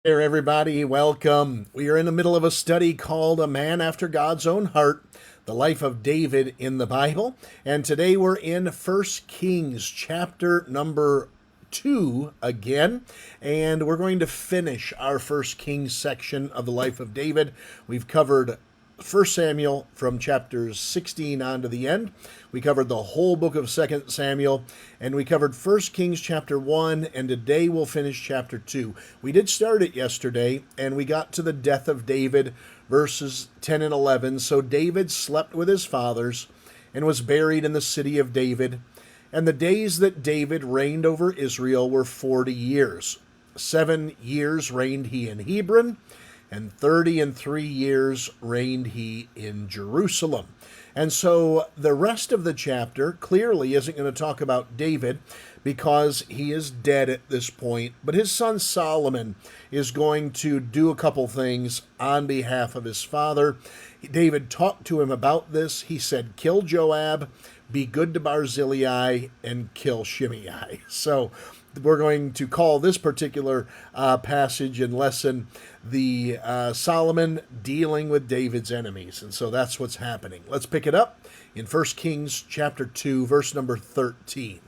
There, everybody, welcome. We are in the middle of a study called A Man After God's Own Heart, the life of David in the Bible. And today we're in First Kings chapter number 2 again. And we're going to finish our First Kings section of the life of David. We've covered First Samuel from chapters 16 on to the end. We covered the whole book of Second Samuel, and we covered First Kings chapter 1, and today we'll finish chapter 2. We did start it yesterday, and we got to the death of David, verses 10 and 11. So David slept with his fathers and was buried in the city of David. And the days that David reigned over Israel were 40 years. 7 years reigned he in Hebron, and 33 years reigned he in Jerusalem. And so the rest of the chapter clearly isn't going to talk about David because he is dead at this point. But his son Solomon is going to do a couple things on behalf of his father. David talked to him about this. He said, kill Joab, be good to Barzillai, and kill Shimei. So we're going to call this particular passage and lesson the Solomon dealing with David's enemies. And so that's what's happening. Let's pick it up in 1 Kings chapter 2, verse number 13.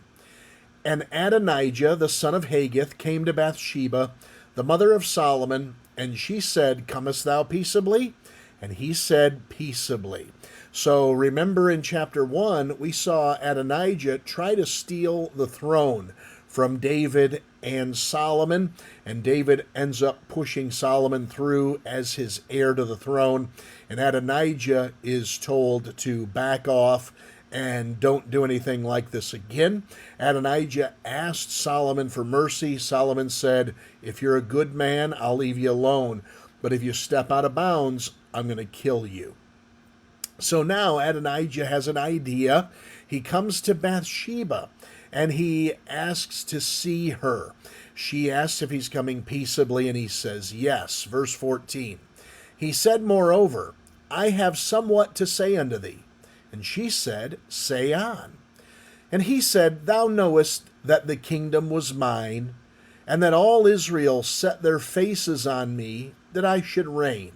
And Adonijah, the son of Haggith, came to Bathsheba, the mother of Solomon, and she said, comest thou peaceably? And he said, peaceably. So remember in chapter 1, we saw Adonijah try to steal the throne from David and Solomon, and David ends up pushing Solomon through as his heir to the throne, and Adonijah is told to back off and don't do anything like this again. Adonijah asked Solomon for mercy. Solomon said, if you're a good man, I'll leave you alone, but if you step out of bounds, I'm going to kill you. So now Adonijah has an idea. He comes to Bathsheba, and he asks to see her. She asks if he's coming peaceably, and he says yes. Verse 14. He said, moreover, I have somewhat to say unto thee. And she said, say on. And he said, thou knowest that the kingdom was mine, and that all Israel set their faces on me, that I should reign.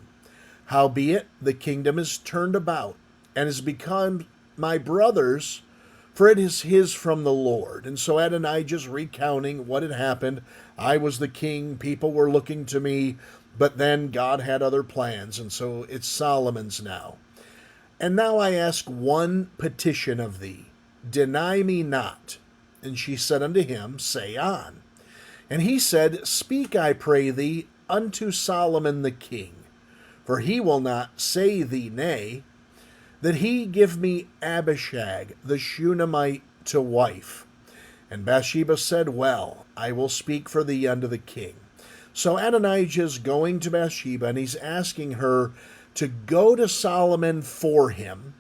Howbeit, the kingdom is turned about, and is become my brother's, for it is his from the Lord. And so Adonijah's recounting what had happened. I was the king, people were looking to me, but then God had other plans, and so it's Solomon's now. And now I ask one petition of thee, deny me not. And she said unto him, say on. And he said, speak, I pray thee, unto Solomon the king, for he will not say thee nay, that he give me Abishag the Shunammite to wife. And Bathsheba said, well, I will speak for thee unto the king. So Adonijah is going to Bathsheba, and he's asking her to go to Solomon for him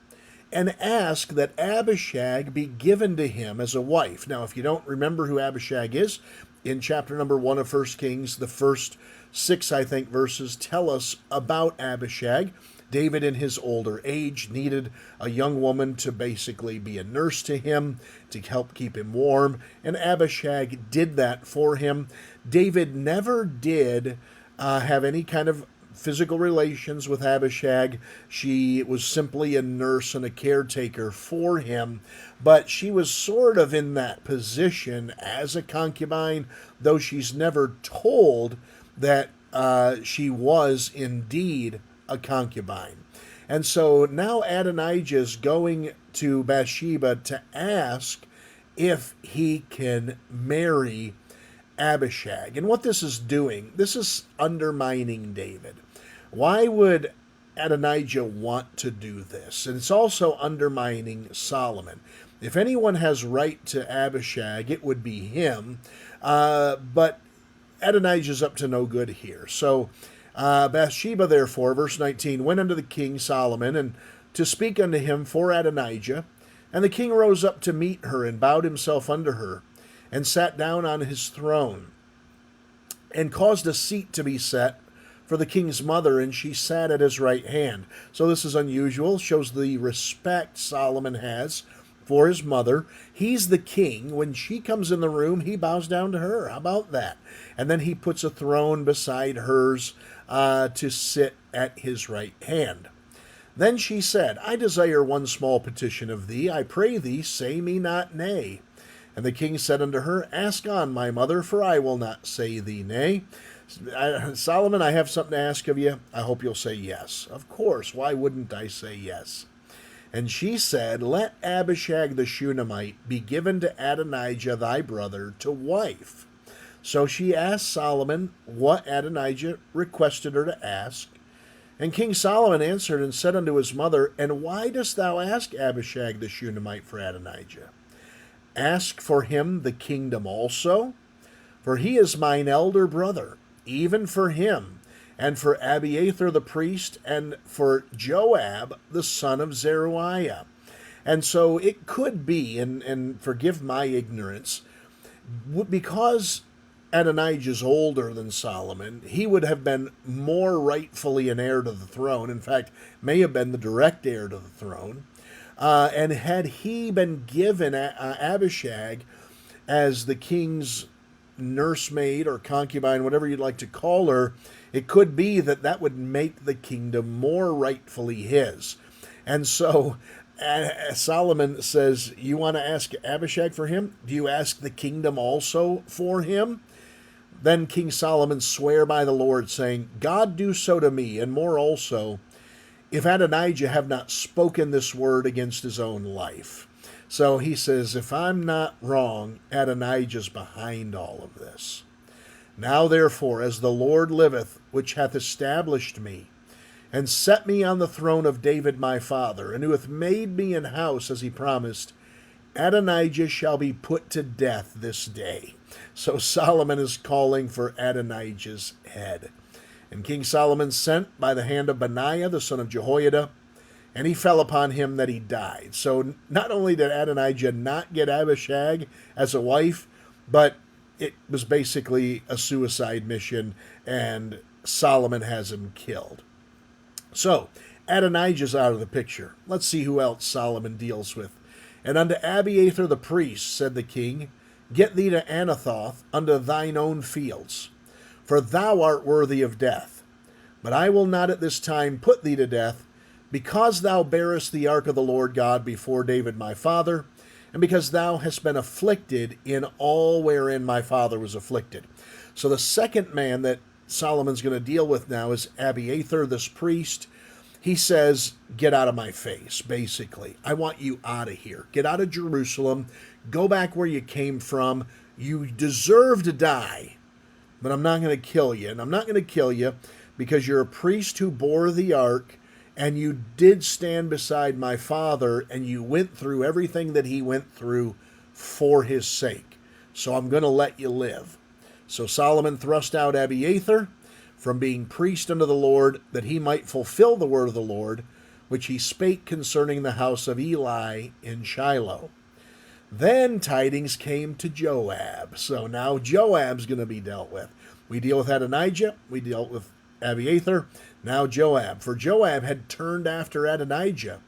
and ask that Abishag be given to him as a wife. Now, if you don't remember who Abishag is, in chapter number 1 of 1 Kings, the first 6, I think, verses tell us about Abishag. David, in his older age, needed a young woman to basically be a nurse to him, to help keep him warm, and Abishag did that for him. David never did have any kind of physical relations with Abishag. She was simply a nurse and a caretaker for him, but she was sort of in that position as a concubine, though she's never told that she was indeed a concubine. And so now Adonijah is going to Bathsheba to ask if he can marry Abishag. And what this is doing, this is undermining David. Why would Adonijah want to do this? And it's also undermining Solomon. If anyone has right to Abishag, it would be him. But Adonijah's up to no good here. So Bathsheba, therefore, verse 19, went unto the king Solomon, and to speak unto him for Adonijah. And the king rose up to meet her, and bowed himself unto her, and sat down on his throne, and caused a seat to be set for the king's mother, and she sat at his right hand. So this is unusual, shows the respect Solomon has for his mother. He's the king. When she comes in the room, he bows down to her. How about that? And then he puts a throne beside hers to sit at his right hand. Then she said, I desire one small petition of thee. I pray thee, say me not nay. And the king said unto her, Ask on, my mother, for I will not say thee nay. Solomon, I have something to ask of you. I hope you'll say yes. Of course, why wouldn't I say yes? And she said, Let Abishag the Shunammite be given to Adonijah thy brother to wife. So she asked Solomon what Adonijah requested her to ask. And King Solomon answered and said unto his mother, And why dost thou ask Abishag the Shunammite for Adonijah? Ask for him the kingdom also, for he is mine elder brother, even for him, and for Abiathar the priest, and for Joab the son of Zeruiah. And so it could be, and forgive my ignorance, because Adonijah's older than Solomon, he would have been more rightfully an heir to the throne. In fact, may have been the direct heir to the throne. And had he been given Abishag as the king's nursemaid or concubine, whatever you'd like to call her, it could be that that would make the kingdom more rightfully his. And so Solomon says, you want to ask Abishag for him? Do you ask the kingdom also for him? Then King Solomon sware by the Lord, saying, God do so to me, and more also, if Adonijah have not spoken this word against his own life. So he says, if I'm not wrong, Adonijah's behind all of this. Now therefore, as the Lord liveth, which hath established me, and set me on the throne of David my father, and who hath made me an house as he promised, Adonijah shall be put to death this day. So Solomon is calling for Adonijah's head. And King Solomon sent by the hand of Benaiah, the son of Jehoiada, and he fell upon him that he died. So not only did Adonijah not get Abishag as a wife, but it was basically a suicide mission, and Solomon has him killed. So Adonijah's out of the picture. Let's see who else Solomon deals with. And unto Abiathar the priest said the king, Get thee to Anathoth unto thine own fields, for thou art worthy of death. But I will not at this time put thee to death, because thou bearest the ark of the Lord God before David my father, and because thou hast been afflicted in all wherein my father was afflicted. So the second man that Solomon's going to deal with now is Abiathar, this priest. He says, get out of my face, basically. I want you out of here. Get out of Jerusalem. Go back where you came from. You deserve to die, but I'm not going to kill you. And I'm not going to kill you because you're a priest who bore the ark, and you did stand beside my father, and you went through everything that he went through for his sake. So I'm going to let you live. So Solomon thrust out Abiathar from being priest unto the Lord, that he might fulfill the word of the Lord, which he spake concerning the house of Eli in Shiloh. Then tidings came to Joab. So now Joab's going to be dealt with. We deal with Adonijah. We dealt with Abiathar. Now Joab. For Joab had turned after Adonijah,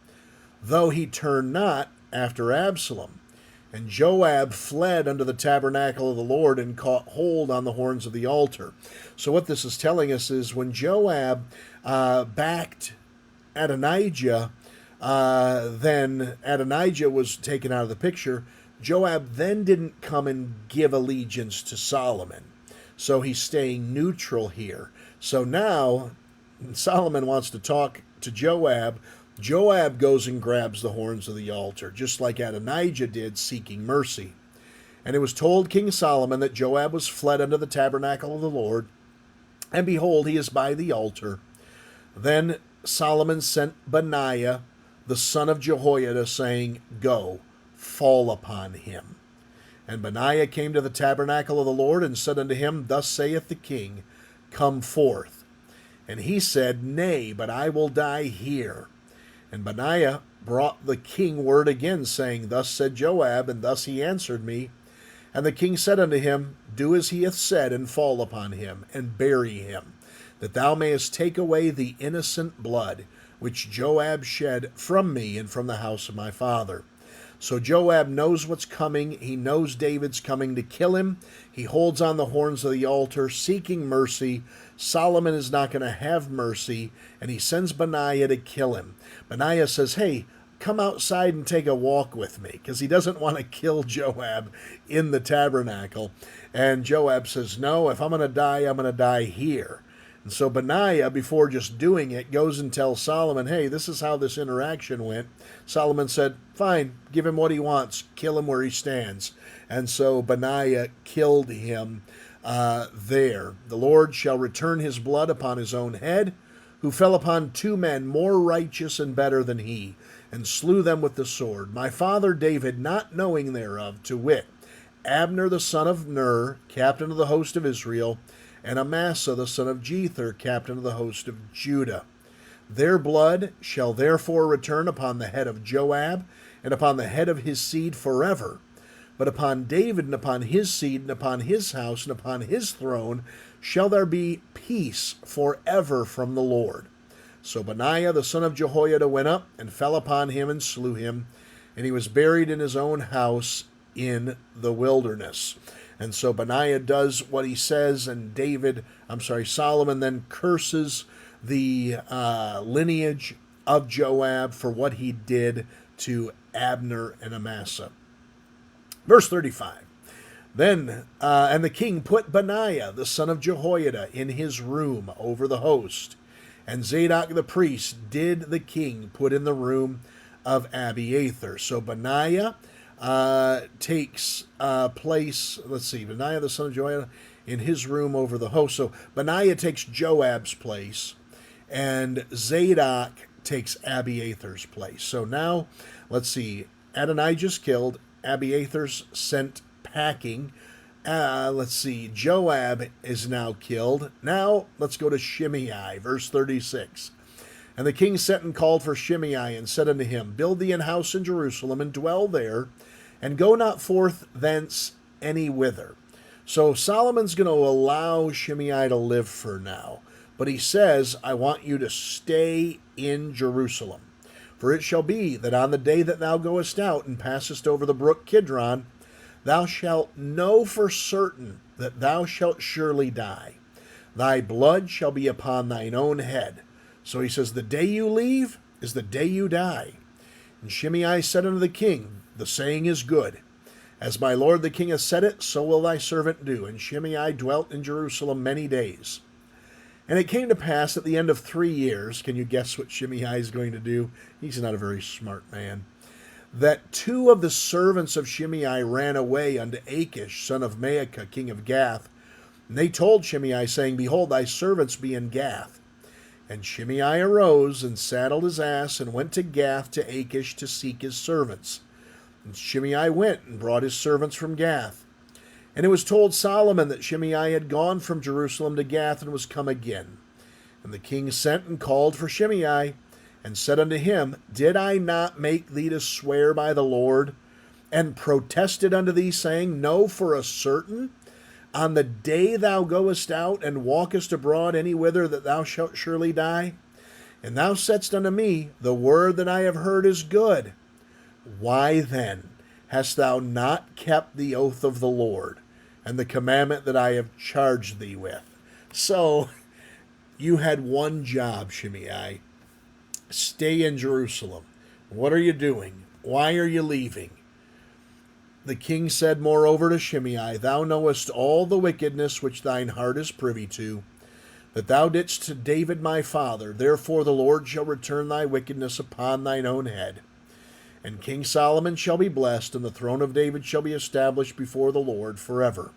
though he turned not after Absalom. And Joab fled unto the tabernacle of the Lord and caught hold on the horns of the altar. So what this is telling us is when Joab backed Adonijah, then Adonijah was taken out of the picture. Joab then didn't come and give allegiance to Solomon. So he's staying neutral here. So now Solomon wants to talk to Joab. Joab goes and grabs the horns of the altar, just like Adonijah did, seeking mercy. And it was told King Solomon that Joab was fled unto the tabernacle of the Lord, and behold, he is by the altar. Then Solomon sent Benaiah, the son of Jehoiada, saying, Go, fall upon him. And Benaiah came to the tabernacle of the Lord, and said unto him, Thus saith the king, Come forth. And he said, Nay, but I will die here. And Benaiah brought the king word again, saying, Thus said Joab, and thus he answered me. And the king said unto him, Do as he hath said, and fall upon him, and bury him, that thou mayest take away the innocent blood which Joab shed from me and from the house of my father. So Joab knows what's coming. He knows David's coming to kill him. He holds on the horns of the altar, seeking mercy. Solomon is not going to have mercy, and he sends Benaiah to kill him. Benaiah says, hey, come outside and take a walk with me, because he doesn't want to kill Joab in the tabernacle. And Joab says, no, if I'm going to die here. And so Benaiah, before just doing it, goes and tells Solomon, hey, this is how this interaction went. Solomon said, fine, give him what he wants, kill him where he stands. And so Benaiah killed him there. The Lord shall return his blood upon his own head, who fell upon 2 men more righteous and better than he, and slew them with the sword. My father David, not knowing thereof, to wit, Abner the son of Ner, captain of the host of Israel, and Amasa the son of Jether, captain of the host of Judah. Their blood shall therefore return upon the head of Joab, and upon the head of his seed forever. But upon David, and upon his seed, and upon his house, and upon his throne, shall there be peace forever from the Lord. So Benaiah the son of Jehoiada went up, and fell upon him, and slew him, and he was buried in his own house in the wilderness. And so Benaiah does what he says, and Solomon then curses the lineage of Joab for what he did to Abner and Amasa. Verse 35. Then, and the king put Benaiah, the son of Jehoiada, in his room over the host. And Zadok the priest did the king put in the room of Abiathar. So Benaiah takes place, Benaiah the son of Jehoiada in his room over the host. So Benaiah takes Joab's place, and Zadok takes Abiathar's place. So now, Adonijah's killed, Abiathar's sent packing. Joab is now killed. Now, let's go to Shimei, verse 36. And the king sent and called for Shimei, and said unto him, build thee an house in Jerusalem, and dwell there, and go not forth thence any whither. So Solomon's going to allow Shimei to live for now. But he says, I want you to stay in Jerusalem. For it shall be that on the day that thou goest out and passest over the brook Kidron, thou shalt know for certain that thou shalt surely die. Thy blood shall be upon thine own head. So he says, the day you leave is the day you die. And Shimei said unto the king, the saying is good. As my lord the king hath said it, so will thy servant do. And Shimei dwelt in Jerusalem many days. And it came to pass at the end of 3 years, can you guess what Shimei is going to do? He's not a very smart man. That 2 of the servants of Shimei ran away unto Achish, son of Maacah, king of Gath. And they told Shimei, saying, behold, thy servants be in Gath. And Shimei arose, and saddled his ass, and went to Gath to Achish to seek his servants. And Shimei went, and brought his servants from Gath. And it was told Solomon that Shimei had gone from Jerusalem to Gath, and was come again. And the king sent and called for Shimei, and said unto him, did I not make thee to swear by the Lord, and protested unto thee, saying, know for a certain, on the day thou goest out and walkest abroad any whither, that thou shalt surely die? And thou saidst unto me, the word that I have heard is good. Why then hast thou not kept the oath of the Lord, and the commandment that I have charged thee with? So, you had one job, Shimei. Stay in Jerusalem. What are you doing? Why are you leaving? The king said moreover to Shimei, thou knowest all the wickedness which thine heart is privy to, that thou didst to David my father. Therefore the Lord shall return thy wickedness upon thine own head. And King Solomon shall be blessed, and the throne of David shall be established before the Lord forever.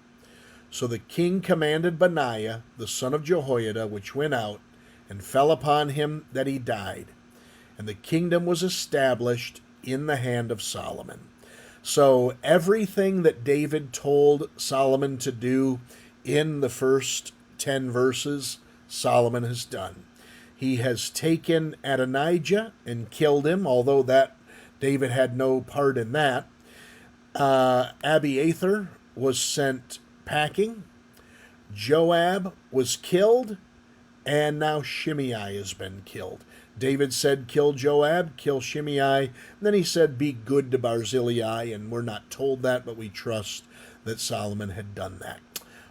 So the king commanded Benaiah, the son of Jehoiada, which went out, and fell upon him that he died. And the kingdom was established in the hand of Solomon. So everything that David told Solomon to do in the first 10 verses, Solomon has done. He has taken Adonijah and killed him, although that David had no part in that. Abiathar was sent packing. Joab was killed. and now Shimei has been killed. David said, kill Joab, kill Shimei. Then he said, be good to Barzillai, and we're not told that, but we trust that Solomon had done that.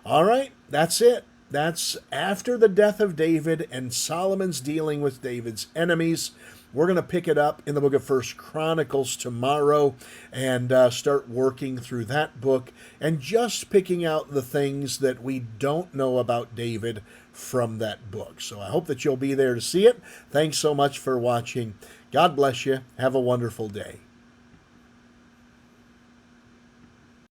All right, that's it. That's after the death of David and Solomon's dealing with David's enemies. We're going to pick it up in the book of First Chronicles tomorrow and start working through that book and just picking out the things that we don't know about David from that book. So I hope that you'll be there to see it. Thanks so much for watching. God bless you. Have a wonderful day.